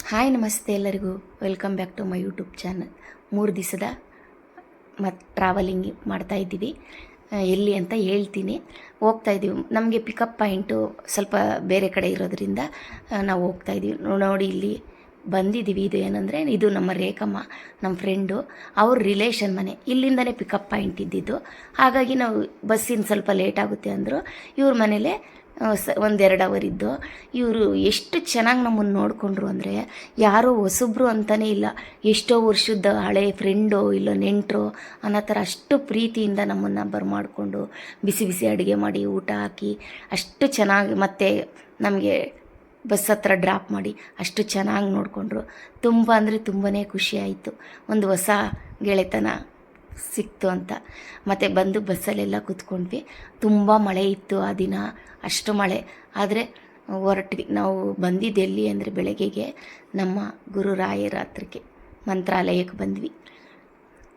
Hi ನಮಸ್ತೆ ಎಲ್ಲರಿಗೂ welcome back to my YouTube channel. 3 ದಿವಸದ ಟ್ರಾವೆಲಿಂಗ್ ಮಾಡ್ತಾಯಿದ್ದೀವಿ. ಎಲ್ಲಿ ಅಂತ ಹೇಳ್ತೀನಿ. ಹೋಗ್ತಾಯಿದ್ದೀವಿ. ನಮಗೆ ಪಿಕಪ್ ಪಾಯಿಂಟು ಸ್ವಲ್ಪ ಬೇರೆ ಕಡೆ ಇರೋದ್ರಿಂದ ನಾವು ಹೋಗ್ತಾಯಿದ್ದೀವಿ. ನೋಡಿ ಇಲ್ಲಿ ಬಂದಿದ್ದೀವಿ. ಇದು ಏನಂದರೆ ಇದು ನಮ್ಮ ರೇಖಮ್ಮ, ನಮ್ಮ ಫ್ರೆಂಡು, ಅವ್ರ ರಿಲೇಷನ್ ಮನೆ. ಇಲ್ಲಿಂದನೇ ಪಿಕಪ್ ಪಾಯಿಂಟ್ ಇದ್ದಿದ್ದು. ಹಾಗಾಗಿ ನಾವು ಬಸ್ಸಿನ ಸ್ವಲ್ಪ ಲೇಟ್ ಆಗುತ್ತೆ ಅಂದರು. ಇವ್ರ ಮನೇಲೇ 1-2 ಅವರ್ ಇದ್ದು. ಇವರು ಎಷ್ಟು ಚೆನ್ನಾಗಿ ನಮ್ಮನ್ನು ನೋಡಿಕೊಂಡ್ರು ಅಂದರೆ, ಯಾರೋ ಹೊಸಬ್ರು ಅಂತಲೇ ಇಲ್ಲ, ಎಷ್ಟೋ ವರ್ಷದ ಹಳೆ ಫ್ರೆಂಡೋ ಇಲ್ಲ ನೆಂಟರು ಅನ್ನೋ ಥರ ಅಷ್ಟು ಪ್ರೀತಿಯಿಂದ ನಮ್ಮನ್ನು ಬರಮಾಡಿಕೊಂಡು ಬಿಸಿ ಬಿಸಿ ಅಡುಗೆ ಮಾಡಿ ಊಟ ಹಾಕಿ ಅಷ್ಟು ಚೆನ್ನಾಗಿ ಮತ್ತೆ ನಮಗೆ ಬಸ್ ಹತ್ರ ಡ್ರಾಪ್ ಮಾಡಿ ಅಷ್ಟು ಚೆನ್ನಾಗಿ ನೋಡಿಕೊಂಡ್ರು. ತುಂಬ ಅಂದರೆ ತುಂಬಾ ಖುಷಿ ಆಯಿತು. ಒಂದು ಹೊಸ ಗೆಳೆತನ ಸಿಕ್ತು ಅಂತ. ಮತ್ತು ಬಂದು ಬಸ್ಸಲ್ಲೆಲ್ಲ ಕೂತ್ಕೊಂಡ್ವಿ. ತುಂಬ ಮಳೆ ಇತ್ತು ಆ ದಿನ, ಅಷ್ಟು ಮಳೆ. ಆದರೆ ಹೊರಟ್ವಿ. ನಾವು ಬಂದಿದ್ದು ಎಲ್ಲಿ ಅಂದರೆ ಬೆಳಗ್ಗೆಗೆ ನಮ್ಮ ಗುರುರಾಯರ ಹತ್ರಕ್ಕೆ ಮಂತ್ರಾಲಯಕ್ಕೆ ಬಂದ್ವಿ.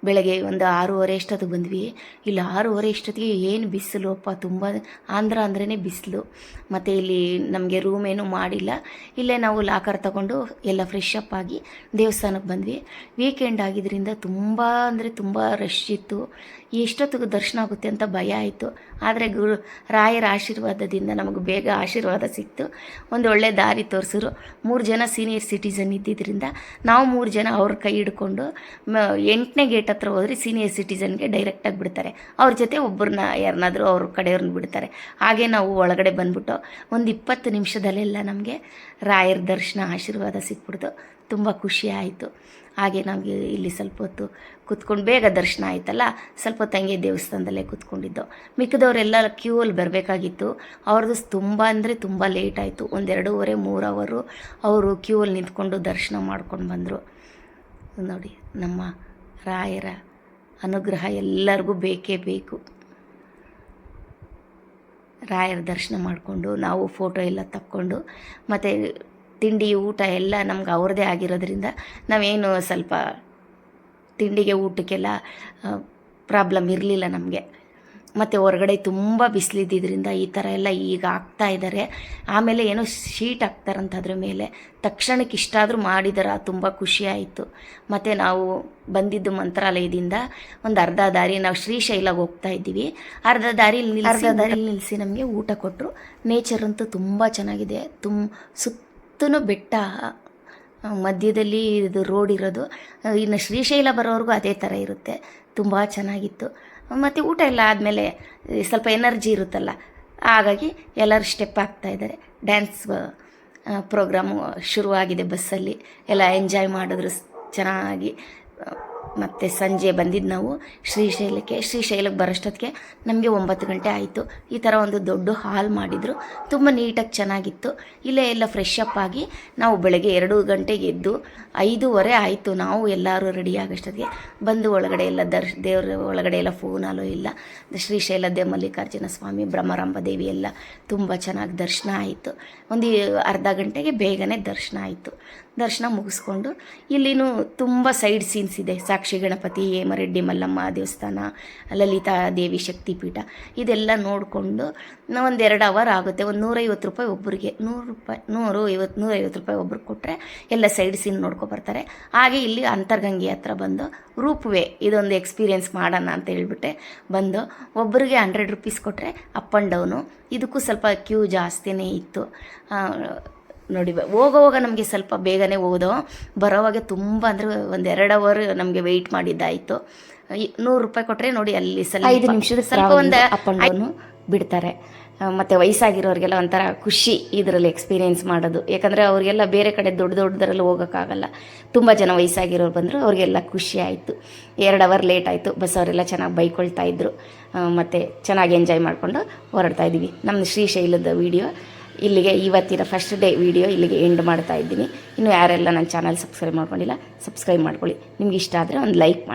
ಬೆಳಗ್ಗೆ ಒಂದು 6:30 ಅಷ್ಟೊತ್ತಿಗೆ ಬಂದ್ವಿ. ಇಲ್ಲಿ 6:30 ಅಷ್ಟೊತ್ತಿಗೆ ಏನು ಬಿಸಿಲು ಅಪ್ಪ, ತುಂಬ. ಆಂಧ್ರ ಅಂದ್ರೇ ಬಿಸಿಲು. ಮತ್ತು ಇಲ್ಲಿ ನಮಗೆ ರೂಮ್ ಏನೂ ಮಾಡಿಲ್ಲ. ಇಲ್ಲೇ ನಾವು ಲಾಕರ್ ತಗೊಂಡು ಎಲ್ಲ ಫ್ರೆಶ್ ಅಪ್ ಆಗಿ ದೇವಸ್ಥಾನಕ್ಕೆ ಬಂದ್ವಿ. ವೀಕೆಂಡ್ ಆಗಿದ್ದರಿಂದ ತುಂಬ ಅಂದರೆ ತುಂಬ ರಶ್ ಇತ್ತು. ಎಷ್ಟೊತ್ತಿಗೆ ದರ್ಶನ ಆಗುತ್ತೆ ಅಂತ ಭಯ ಆಯಿತು. ಆದರೆ ರಾಯರ ಆಶೀರ್ವಾದದಿಂದ ನಮಗೆ ಬೇಗ ಆಶೀರ್ವಾದ ಸಿಕ್ತು. ಒಂದು ಒಳ್ಳೆ ದಾರಿ ತೋರಿಸಿದ್ರು. 3 ಜನ ಸೀನಿಯರ್ ಸಿಟಿಸನ್ ಇದ್ದಿದ್ದರಿಂದ ನಾವು 3 ಜನ ಅವ್ರ ಕೈ ಹಿಡ್ಕೊಂಡು 8ನೇ ಗೇಟ್ ಹತ್ರ ಹೋದರೆ ಸೀನಿಯರ್ ಸಿಟಿಸನ್ಗೆ ಡೈರೆಕ್ಟಾಗಿ ಬಿಡ್ತಾರೆ. ಅವ್ರ ಜೊತೆ ಒಬ್ಬರನ್ನ ಯಾರನ್ನಾದರೂ ಅವ್ರ ಕಡೆಯವ್ರನ್ನ ಬಿಡ್ತಾರೆ. ಹಾಗೆ ನಾವು ಒಳಗಡೆ ಬಂದ್ಬಿಟ್ಟು ಒಂದು 20 ನಿಮಿಷದಲ್ಲೆಲ್ಲ ನಮಗೆ ರಾಯರ ದರ್ಶನ ಆಶೀರ್ವಾದ ಸಿಕ್ಬಿಡ್ತು. ತುಂಬ ಖುಷಿ ಆಯಿತು. ಹಾಗೆ ನಮಗೆ ಇಲ್ಲಿ ಸ್ವಲ್ಪ ಹೊತ್ತು ಕೂತ್ಕೊಂಡು ಬೇಗ ದರ್ಶನ ಆಯ್ತಲ್ಲ, ಸ್ವಲ್ಪ ಹೊತ್ತು ಹಂಗೆ ದೇವಸ್ಥಾನದಲ್ಲೇ ಕೂತ್ಕೊಂಡಿದ್ದು. ಮಿಕ್ಕಿದವರೆಲ್ಲ ಕ್ಯೂವಲ್ಲಿ ಬರಬೇಕಾಗಿತ್ತು. ಅವ್ರದ್ದು ತುಂಬ ಅಂದರೆ ತುಂಬ ಲೇಟ್ ಆಯಿತು. 1 2:30-3 ಅವರು ಅವರು ಕ್ಯೂವಲ್ಲಿ ನಿಂತ್ಕೊಂಡು ದರ್ಶನ ಮಾಡ್ಕೊಂಡು ಬಂದರು. ನೋಡಿ, ನಮ್ಮ ರಾಯರ ಅನುಗ್ರಹ ಎಲ್ಲರಿಗೂ ಬೇಕೇ ಬೇಕು. ರಾಯರ ದರ್ಶನ ಮಾಡಿಕೊಂಡು ನಾವು ಫೋಟೋ ಎಲ್ಲ ತಕ್ಕೊಂಡು, ಮತ್ತು ತಿಂಡಿ ಊಟ ಎಲ್ಲ ನಮ್ಗೆ ಅವ್ರದ್ದೇ ಆಗಿರೋದ್ರಿಂದ ನಾವೇನು ಸ್ವಲ್ಪ ತಿಂಡಿಗೆ ಊಟಕ್ಕೆಲ್ಲ ಪ್ರಾಬ್ಲಮ್ ಇರಲಿಲ್ಲ ನಮಗೆ. ಮತ್ತು ಹೊರಗಡೆ ತುಂಬ ಬಿಸಿಲಿದ್ದರಿಂದ ಈ ಥರ ಎಲ್ಲ ಈಗ ಹಾಕ್ತಾ ಇದ್ದಾರೆ. ಆಮೇಲೆ ಏನೋ ಶೀಟ್ ಹಾಕ್ತಾರಂತ ಅದ್ರ ಮೇಲೆ. ತಕ್ಷಣಕ್ಕೆ ಇಷ್ಟಾದರೂ ಮಾಡಿದಾರ, ತುಂಬ ಖುಷಿ ಆಯಿತು. ಮತ್ತು ನಾವು ಬಂದಿದ್ದು ಮಂತ್ರಾಲಯದಿಂದ ಒಂದು ಅರ್ಧ ದಾರಿ ನಾವು ಶ್ರೀಶೈಲಗೆ ಹೋಗ್ತಾ ಇದ್ದೀವಿ. ಅರ್ಧ ದಾರಿಲಿ ನಿಲ್ಲಿಸಿ ನಮಗೆ ಊಟ ಕೊಟ್ಟರು. ನೇಚರ್ ಅಂತೂ ತುಂಬ ಚೆನ್ನಾಗಿದೆ. ಸುತ್ತಲೂ ಬೆಟ್ಟ, ಮಧ್ಯದಲ್ಲಿ ಇದು ರೋಡ್ ಇರೋದು. ಇನ್ನು ಶ್ರೀಶೈಲ ಬರೋವರೆಗೂ ಅದೇ ಥರ ಇರುತ್ತೆ. ತುಂಬ ಚೆನ್ನಾಗಿತ್ತು. ಮತ್ತು ಊಟ ಎಲ್ಲ ಆದಮೇಲೆ ಸ್ವಲ್ಪ ಎನರ್ಜಿ ಇರುತ್ತಲ್ಲ, ಹಾಗಾಗಿ ಎಲ್ಲರೂ ಸ್ಟೆಪ್ ಹಾಕ್ತಾಯಿದ್ದಾರೆ. ಡ್ಯಾನ್ಸ್ ಪ್ರೋಗ್ರಾಮು ಶುರುವಾಗಿದೆ ಬಸ್ಸಲ್ಲಿ. ಎಲ್ಲ ಎಂಜಾಯ್ ಮಾಡಿದ್ರು ಚೆನ್ನಾಗಿ. ಮತ್ತು ಸಂಜೆ ಬಂದಿದ್ದು ನಾವು ಶ್ರೀಶೈಲಕ್ಕೆ ಬರೋಷ್ಟೊತ್ತಿಗೆ ನಮಗೆ 9 ಗಂಟೆ ಆಯಿತು. ಈ ಥರ ಒಂದು ದೊಡ್ಡ ಹಾಲ್ ಮಾಡಿದರು. ತುಂಬ ನೀಟಾಗಿ ಚೆನ್ನಾಗಿತ್ತು. ಇಲ್ಲೇ ಎಲ್ಲ ಫ್ರೆಶ್ ಅಪ್ ಆಗಿ ನಾವು ಬೆಳಗ್ಗೆ 2 ಗಂಟೆಗೆ ಎದ್ದು 5:30 ಆಯಿತು ನಾವು ಎಲ್ಲರೂ ರೆಡಿ ಆಗೋಷ್ಟೊತ್ತಿಗೆ. ಬಂದು ಒಳಗಡೆ ಎಲ್ಲ ದೇವರ ಒಳಗಡೆ ಎಲ್ಲ ಫೋನಲ್ಲೂ ಇಲ್ಲ. ಶ್ರೀಶೈಲದ ಮಲ್ಲಿಕಾರ್ಜುನ ಸ್ವಾಮಿ, ಬ್ರಹ್ಮರಾಂಬ ದೇವಿ ಎಲ್ಲ ತುಂಬ ಚೆನ್ನಾಗಿ ದರ್ಶನ ಆಯಿತು. ಒಂದು ಅರ್ಧ ಗಂಟೆಗೆ ಬೇಗನೆ ದರ್ಶನ ಆಯಿತು. ದರ್ಶನ ಮುಗಿಸ್ಕೊಂಡು ಇಲ್ಲಿನೂ ತುಂಬ ಸೈಡ್ ಸೀನ್ಸ್ ಇದೆ. ಸಾಕ್ಷಿ ಗಣಪತಿ, ಹೇಮರೆಡ್ಡಿ ಮಲ್ಲಮ್ಮ ದೇವಸ್ಥಾನ, ಲಲಿತಾ ದೇವಿ ಶಕ್ತಿಪೀಠ, ಇದೆಲ್ಲ ನೋಡಿಕೊಂಡು 1-2 ಅವರ್ ಆಗುತ್ತೆ. ಒಂದು 150 ರೂಪಾಯಿ ಒಬ್ಬರಿಗೆ, 150 ರೂಪಾಯಿ ಒಬ್ರಿಗೆ ಕೊಟ್ಟರೆ ಎಲ್ಲ ಸೈಡ್ ಸೀನ್ ನೋಡ್ಕೊಬರ್ತಾರೆ. ಹಾಗೆ ಇಲ್ಲಿ ಅಂತರ್ಗಂಗೆ ಹತ್ರ ಬಂದು ರೂಪ್ವೇ ಇದೊಂದು ಎಕ್ಸ್ಪೀರಿಯೆನ್ಸ್ ಮಾಡೋಣ ಅಂತ ಹೇಳ್ಬಿಟ್ಟೆ ಬಂದು. ಒಬ್ಬರಿಗೆ 100 ರೂಪೀಸ್ ಕೊಟ್ಟರೆ ಅಪ್ ಆ್ಯಂಡ್ ಡೌನು. ಇದಕ್ಕೂ ಸ್ವಲ್ಪ ಕ್ಯೂ ಜಾಸ್ತಿನೇ ಇತ್ತು. ನೋಡಿ, ಹೋಗೋವಾಗ ನಮಗೆ ಸ್ವಲ್ಪ ಬೇಗನೆ ಹೋದೋ, ಬರೋವಾಗ ತುಂಬ ಅಂದರೆ 1-2 ಅವರ್ ನಮಗೆ ವೆಯ್ಟ್ ಮಾಡಿದ್ದಾಯಿತು. 100 ರೂಪಾಯಿ ಕೊಟ್ಟರೆ ನೋಡಿ ಅಲ್ಲಿ 5 ನಿಮಿಷದ ಸ್ವಲ್ಪ ಒಂದು ಅಪ್ ಆ್ಯಂಡ್ ಡೌನು ಬಿಡ್ತಾರೆ. ಮತ್ತು ವಯಸ್ಸಾಗಿರೋರಿಗೆಲ್ಲ ಒಂಥರ ಖುಷಿ ಇದರಲ್ಲಿ ಎಕ್ಸ್ಪೀರಿಯೆನ್ಸ್ ಮಾಡೋದು. ಯಾಕಂದರೆ ಅವರಿಗೆಲ್ಲ ಬೇರೆ ಕಡೆ ದೊಡ್ಡದ್ರಲ್ಲಿ ಹೋಗೋಕ್ಕಾಗಲ್ಲ. ತುಂಬ ಜನ ವಯಸ್ಸಾಗಿರೋರು ಬಂದರು, ಅವರಿಗೆಲ್ಲ ಖುಷಿ ಆಯಿತು. 2 ಅವರ್ ಲೇಟ್ ಆಯಿತು. ಬಸ್ ಅವರೆಲ್ಲ ಚೆನ್ನಾಗಿ ಬೈಕೊಳ್ತಾ ಇದ್ದರು. ಮತ್ತು ಚೆನ್ನಾಗಿ ಎಂಜಾಯ್ ಮಾಡಿಕೊಂಡು ಹೊರಡ್ತಾ ಇದ್ದೀವಿ. ನಮ್ಮ ಶ್ರೀಶೈಲದ ವೀಡಿಯೋ ಇಲ್ಲಿಗೆ, ಇವತ್ತಿನ ಫಸ್ಟ್ ಡೇ ವೀಡಿಯೋ ಇಲ್ಲಿಗೆ ಎಂಡ್ ಮಾಡ್ತಾ ಇದ್ದೀನಿ. ಇನ್ನು ಯಾರೆಲ್ಲ ನನ್ನ ಚಾನಲ್ ಸಬ್ಸ್ಕ್ರೈಬ್ ಮಾಡ್ಕೊಂಡಿಲ್ಲ, ಸಬ್ಸ್ಕ್ರೈಬ್ ಮಾಡ್ಕೊಳ್ಳಿ. ನಿಮ್ಗೆ ಇಷ್ಟ ಆದರೆ ಒಂದು ಲೈಕ್ ಮಾಡಿ.